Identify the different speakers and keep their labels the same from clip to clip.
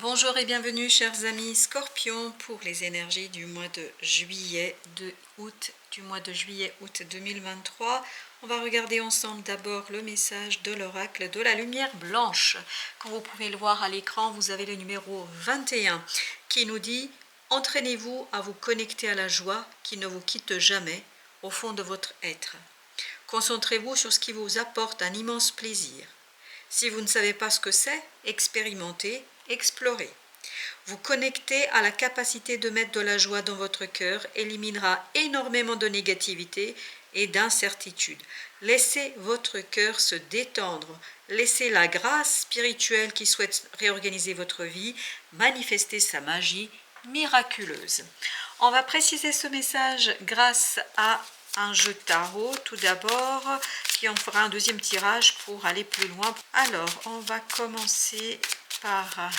Speaker 1: Bonjour et bienvenue chers amis Scorpions pour les énergies du mois de juillet, août 2023. On va regarder ensemble d'abord le message de l'oracle de la lumière blanche. Comme vous pouvez le voir à l'écran, vous avez le numéro 21 qui nous dit « Entraînez-vous à vous connecter à la joie qui ne vous quitte jamais au fond de votre être. Concentrez-vous sur ce qui vous apporte un immense plaisir. Si vous ne savez pas ce que c'est, expérimentez, explorez. Vous connecter à la capacité de mettre de la joie dans votre cœur éliminera énormément de négativité et d'incertitude. Laissez votre cœur se détendre. Laissez la grâce spirituelle qui souhaite réorganiser votre vie manifester sa magie miraculeuse. On va préciser ce message grâce à un jeu tarot tout d'abord, qui en fera un deuxième tirage pour aller plus loin. Alors, on va commencer par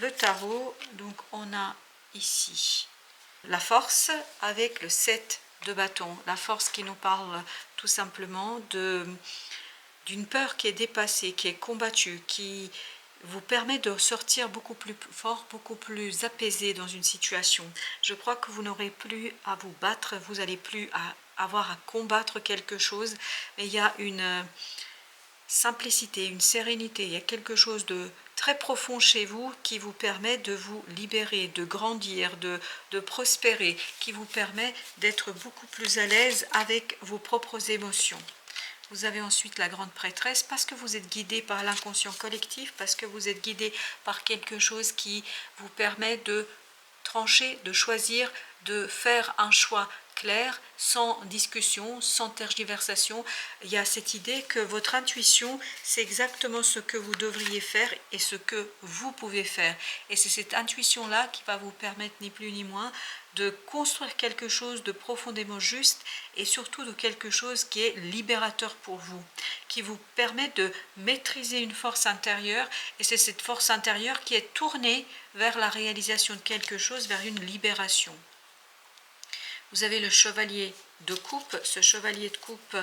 Speaker 1: le tarot. Donc, on a ici la force avec le 7 de bâton. La force qui nous parle tout simplement d'une peur qui est dépassée, qui est combattue, qui vous permet de sortir beaucoup plus fort, beaucoup plus apaisé dans une situation. Je crois que vous n'aurez plus à vous battre, vous n'allez plus avoir à combattre quelque chose, mais il y a une simplicité, une sérénité, il y a quelque chose de très profond chez vous qui vous permet de vous libérer, de grandir, de prospérer, qui vous permet d'être beaucoup plus à l'aise avec vos propres émotions. Vous avez ensuite la grande prêtresse parce que vous êtes guidé par l'inconscient collectif, parce que vous êtes guidé par quelque chose qui vous permet de trancher, de choisir, de faire un choix clair, sans discussion, sans tergiversation. Il y a cette idée que votre intuition, c'est exactement ce que vous devriez faire et ce que vous pouvez faire. Et c'est cette intuition-là qui va vous permettre, ni plus ni moins, de construire quelque chose de profondément juste et surtout de quelque chose qui est libérateur pour vous, qui vous permet de maîtriser une force intérieure, et c'est cette force intérieure qui est tournée vers la réalisation de quelque chose, vers une libération. Vous avez le chevalier de coupe. Ce chevalier de coupe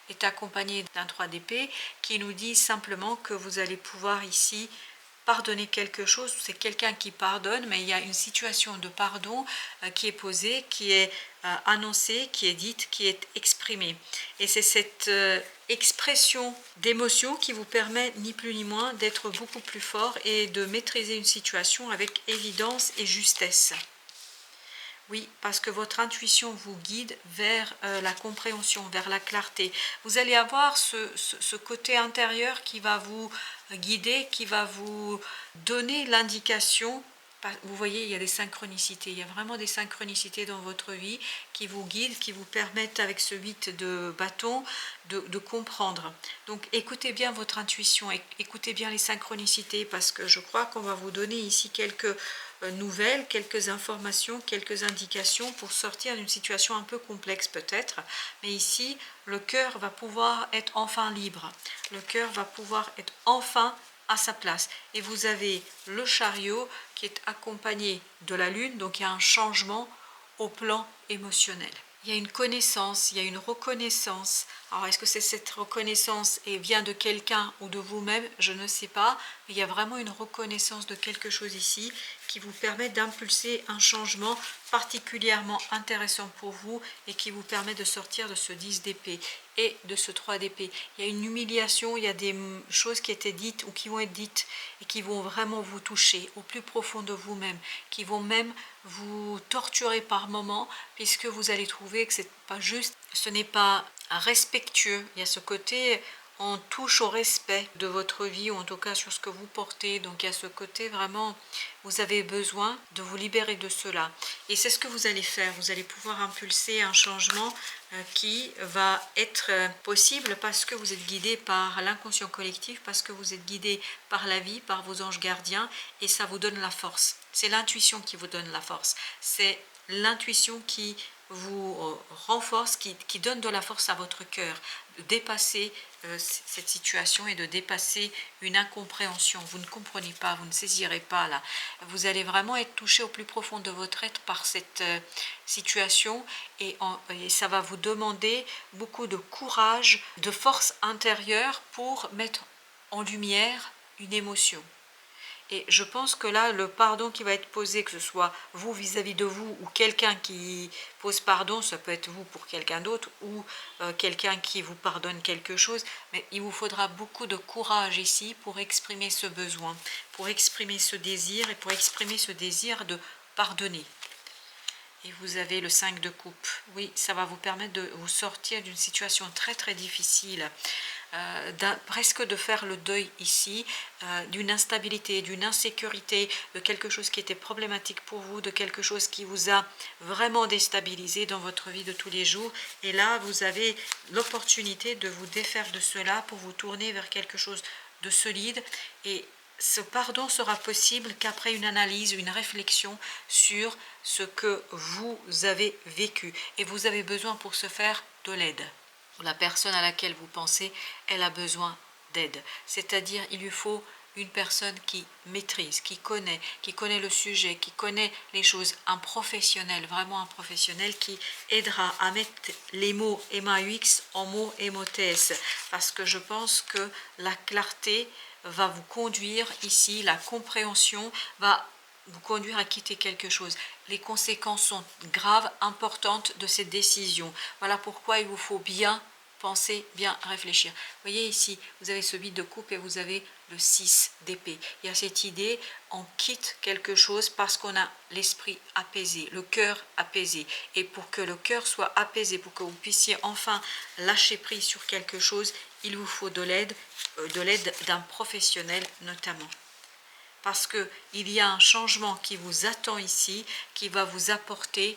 Speaker 1: est accompagné d'un 3 d'épée qui nous dit simplement que vous allez pouvoir ici pardonner quelque chose. C'est quelqu'un qui pardonne, mais il y a une situation de pardon qui est posée, qui est annoncée, qui est dite, qui est exprimée. Et c'est cette expression d'émotion qui vous permet ni plus ni moins d'être beaucoup plus fort et de maîtriser une situation avec évidence et justesse. Oui, parce que votre intuition vous guide vers la compréhension, vers la clarté. Vous allez avoir ce côté intérieur qui va vous guider, qui va vous donner l'indication. Vous voyez, il y a des synchronicités, il y a vraiment des synchronicités dans votre vie qui vous guident, qui vous permettent avec ce 8 de bâton de comprendre. Donc écoutez bien votre intuition, écoutez bien les synchronicités, parce que je crois qu'on va vous donner ici quelques nouvelles, quelques informations, quelques indications pour sortir d'une situation un peu complexe peut-être. Mais ici, le cœur va pouvoir être enfin libre. Le cœur va pouvoir être enfin à sa place. Et vous avez le chariot qui est accompagné de la lune, donc il y a un changement au plan émotionnel. Il y a une connaissance, il y a une reconnaissance. Alors, est-ce que c'est cette reconnaissance et vient de quelqu'un ou de vous-même? Je ne sais pas. Mais il y a vraiment une reconnaissance de quelque chose ici qui vous permet d'impulser un changement particulièrement intéressant pour vous et qui vous permet de sortir de ce 10 d'épée et de ce 3 d'épée. Il y a une humiliation, il y a des choses qui étaient dites ou qui vont être dites et qui vont vraiment vous toucher au plus profond de vous-même, qui vont même vous torturer par moments, puisque vous allez trouver que c'est pas juste, ce n'est pas respectueux. Il y a ce côté, on touche au respect de votre vie, ou en tout cas sur ce que vous portez. Donc il y a ce côté vraiment, vous avez besoin de vous libérer de cela. Et c'est ce que vous allez faire. Vous allez pouvoir impulser un changement qui va être possible parce que vous êtes guidé par l'inconscient collectif, parce que vous êtes guidé par la vie, par vos anges gardiens, et ça vous donne la force. C'est l'intuition qui vous donne la force. C'est l'intuition qui vous renforce, qui donne de la force à votre cœur, de dépasser cette situation et de dépasser une incompréhension. Vous ne comprenez pas, vous ne saisirez pas là. Vous allez vraiment être touché au plus profond de votre être par cette situation et ça va vous demander beaucoup de courage, de force intérieure pour mettre en lumière une émotion. Et je pense que là, le pardon qui va être posé, que ce soit vous vis-à-vis de vous ou quelqu'un qui pose pardon, ça peut être vous pour quelqu'un d'autre ou quelqu'un qui vous pardonne quelque chose, mais il vous faudra beaucoup de courage ici pour exprimer ce besoin, pour exprimer ce désir et pour exprimer ce désir de pardonner. Et vous avez le 5 de coupe. Oui, ça va vous permettre de vous sortir d'une situation très très difficile, presque de faire le deuil ici, d'une instabilité, d'une insécurité, de quelque chose qui était problématique pour vous, de quelque chose qui vous a vraiment déstabilisé dans votre vie de tous les jours. Et là, vous avez l'opportunité de vous défaire de cela pour vous tourner vers quelque chose de solide. Et ce pardon sera possible qu'après une analyse, une réflexion sur ce que vous avez vécu. Et vous avez besoin pour ce faire de l'aide. La personne à laquelle vous pensez, elle a besoin d'aide. C'est-à-dire, il lui faut une personne qui maîtrise, qui connaît le sujet, qui connaît les choses, un professionnel, vraiment un professionnel qui aidera à mettre les mots MAUX en mots MOTS. Parce que je pense que la clarté va vous conduire ici, la compréhension va vous conduire à quitter quelque chose. Les conséquences sont graves, importantes de cette décision. Voilà pourquoi il vous faut bien penser, bien réfléchir. Vous voyez ici, vous avez ce vide de coupe et vous avez le 6 d'épée. Il y a cette idée, on quitte quelque chose parce qu'on a l'esprit apaisé, le cœur apaisé. Et pour que le cœur soit apaisé, pour que vous puissiez enfin lâcher prise sur quelque chose, il vous faut de l'aide d'un professionnel notamment. Parce qu'il y a un changement qui vous attend ici, qui va vous apporter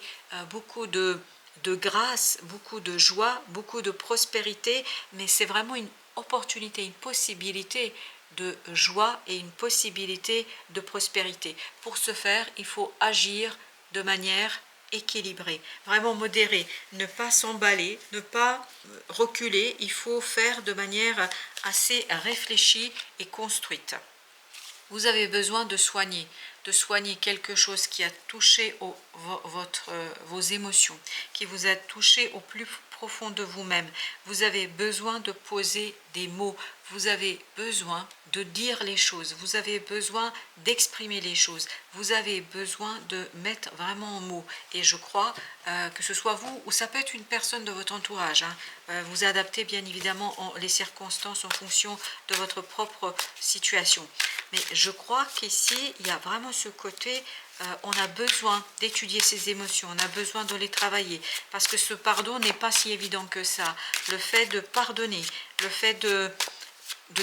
Speaker 1: beaucoup de grâce, beaucoup de joie, beaucoup de prospérité, mais c'est vraiment une opportunité, une possibilité de joie et une possibilité de prospérité. Pour ce faire, il faut agir de manière équilibrée, vraiment modérée, ne pas s'emballer, ne pas reculer, il faut faire de manière assez réfléchie et construite. Vous avez besoin de soigner quelque chose qui a touché vos émotions, qui vous a touché au plus profond de vous-même. Vous avez besoin de poser des mots, vous avez besoin de dire les choses, vous avez besoin d'exprimer les choses, vous avez besoin de mettre vraiment en mots. Et je crois que ce soit vous ou ça peut être une personne de votre entourage, vous adaptez bien évidemment les circonstances en fonction de votre propre situation. Mais je crois qu'ici, il y a vraiment ce côté, on a besoin d'étudier ses émotions, on a besoin de les travailler, parce que ce pardon n'est pas si évident que ça. Le fait de pardonner, le fait de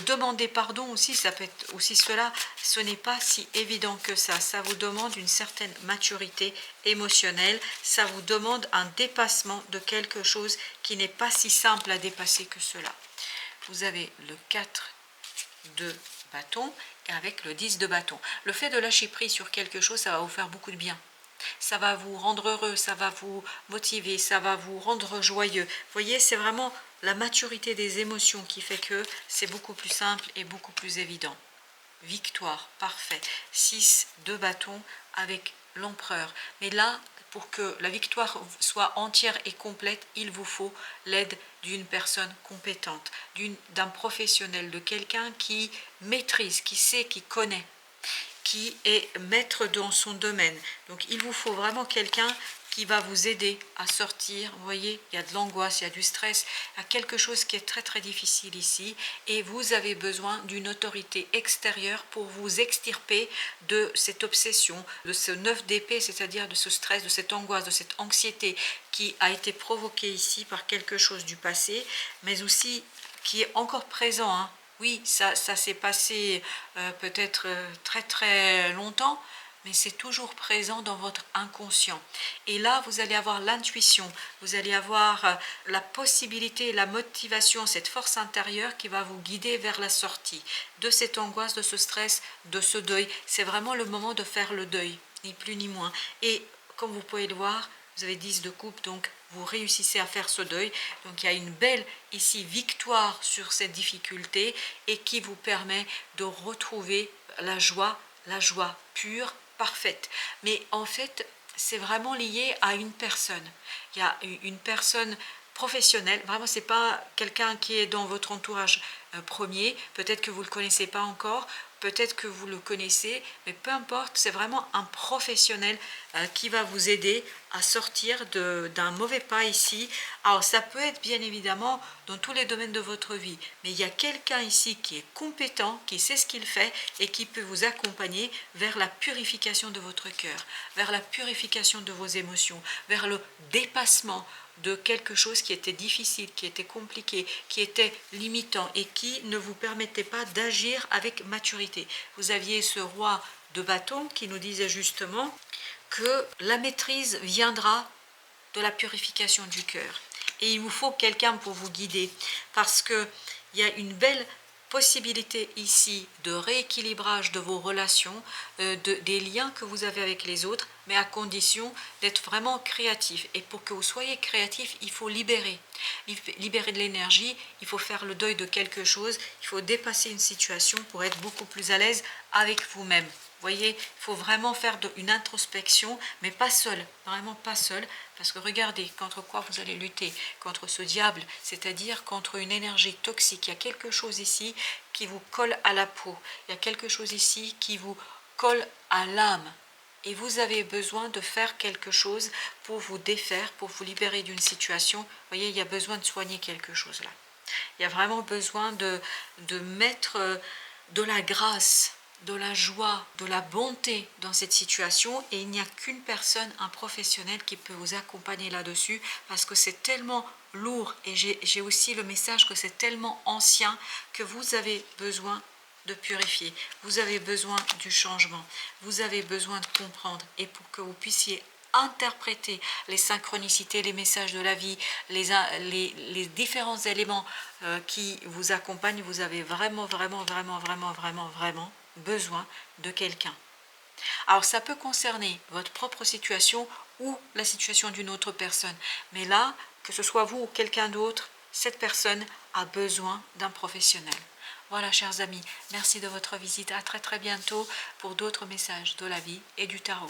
Speaker 1: demander pardon aussi, ça peut être aussi cela, ce n'est pas si évident que ça. Ça vous demande une certaine maturité émotionnelle, ça vous demande un dépassement de quelque chose qui n'est pas si simple à dépasser que cela. Vous avez le 4 de bâton et avec le 10 de bâton. Le fait de lâcher prise sur quelque chose, ça va vous faire beaucoup de bien. Ça va vous rendre heureux, ça va vous motiver, ça va vous rendre joyeux. Vous voyez, c'est vraiment la maturité des émotions qui fait que c'est beaucoup plus simple et beaucoup plus évident. Victoire, parfait. 6 de bâton avec l'empereur. Mais là, pour que la victoire soit entière et complète, il vous faut l'aide d'une personne compétente, d'un professionnel, de quelqu'un qui maîtrise, qui sait, qui connaît, qui est maître dans son domaine. Donc il vous faut vraiment quelqu'un qui va vous aider à sortir. Vous voyez, il y a de l'angoisse, il y a du stress, il y a quelque chose qui est très très difficile ici et vous avez besoin d'une autorité extérieure pour vous extirper de cette obsession, de ce 9 d'épée, c'est-à-dire de ce stress, de cette angoisse, de cette anxiété qui a été provoquée ici par quelque chose du passé, mais aussi qui est encore présent, hein. Oui, ça s'est passé peut-être très très longtemps, mais c'est toujours présent dans votre inconscient. Et là, vous allez avoir l'intuition, vous allez avoir la possibilité, la motivation, cette force intérieure qui va vous guider vers la sortie de cette angoisse, de ce stress, de ce deuil. C'est vraiment le moment de faire le deuil, ni plus ni moins. Et comme vous pouvez le voir, vous avez 10 de coupe, donc vous réussissez à faire ce deuil. Donc il y a une belle ici victoire sur cette difficulté et qui vous permet de retrouver la joie pure, parfaite. Mais en fait, c'est vraiment lié à une personne. Il y a une personne professionnelle, vraiment c'est pas quelqu'un qui est dans votre entourage premier. Peut-être que vous ne le connaissez pas encore, peut-être que vous le connaissez, mais peu importe, c'est vraiment un professionnel qui va vous aider à sortir d'un mauvais pas ici. Alors ça peut être bien évidemment dans tous les domaines de votre vie, mais il y a quelqu'un ici qui est compétent, qui sait ce qu'il fait et qui peut vous accompagner vers la purification de votre cœur, vers la purification de vos émotions, vers le dépassement de quelque chose qui était difficile, qui était compliqué, qui était limitant et qui ne vous permettait pas d'agir avec maturité. Vous aviez ce roi de bâton qui nous disait justement que la maîtrise viendra de la purification du cœur. Et il vous faut quelqu'un pour vous guider, parce qu'il y a une belle possibilité ici de rééquilibrage de vos relations, des liens que vous avez avec les autres, mais à condition d'être vraiment créatif. Et pour que vous soyez créatif, il faut libérer de l'énergie, il faut faire le deuil de quelque chose, il faut dépasser une situation pour être beaucoup plus à l'aise avec vous-même. Vous voyez, il faut vraiment faire une introspection, mais pas seul, vraiment pas seul, parce que regardez, contre quoi vous allez lutter? Contre ce diable, c'est-à-dire contre une énergie toxique. Il y a quelque chose ici qui vous colle à la peau, il y a quelque chose ici qui vous colle à l'âme. Et vous avez besoin de faire quelque chose pour vous défaire, pour vous libérer d'une situation. Vous voyez, il y a besoin de soigner quelque chose là. Il y a vraiment besoin de mettre de la grâce, de la joie, de la bonté dans cette situation, et il n'y a qu'une personne, un professionnel qui peut vous accompagner là-dessus, parce que c'est tellement lourd, et j'ai aussi le message que c'est tellement ancien que vous avez besoin de purifier, vous avez besoin du changement, vous avez besoin de comprendre, et pour que vous puissiez interpréter les synchronicités, les messages de la vie, les différents éléments qui vous accompagnent, vous avez vraiment besoin de quelqu'un. Alors ça peut concerner votre propre situation ou la situation d'une autre personne, mais là, que ce soit vous ou quelqu'un d'autre, cette personne a besoin d'un professionnel. Voilà, chers amis, merci de votre visite. À très bientôt pour d'autres messages de la vie et du tarot.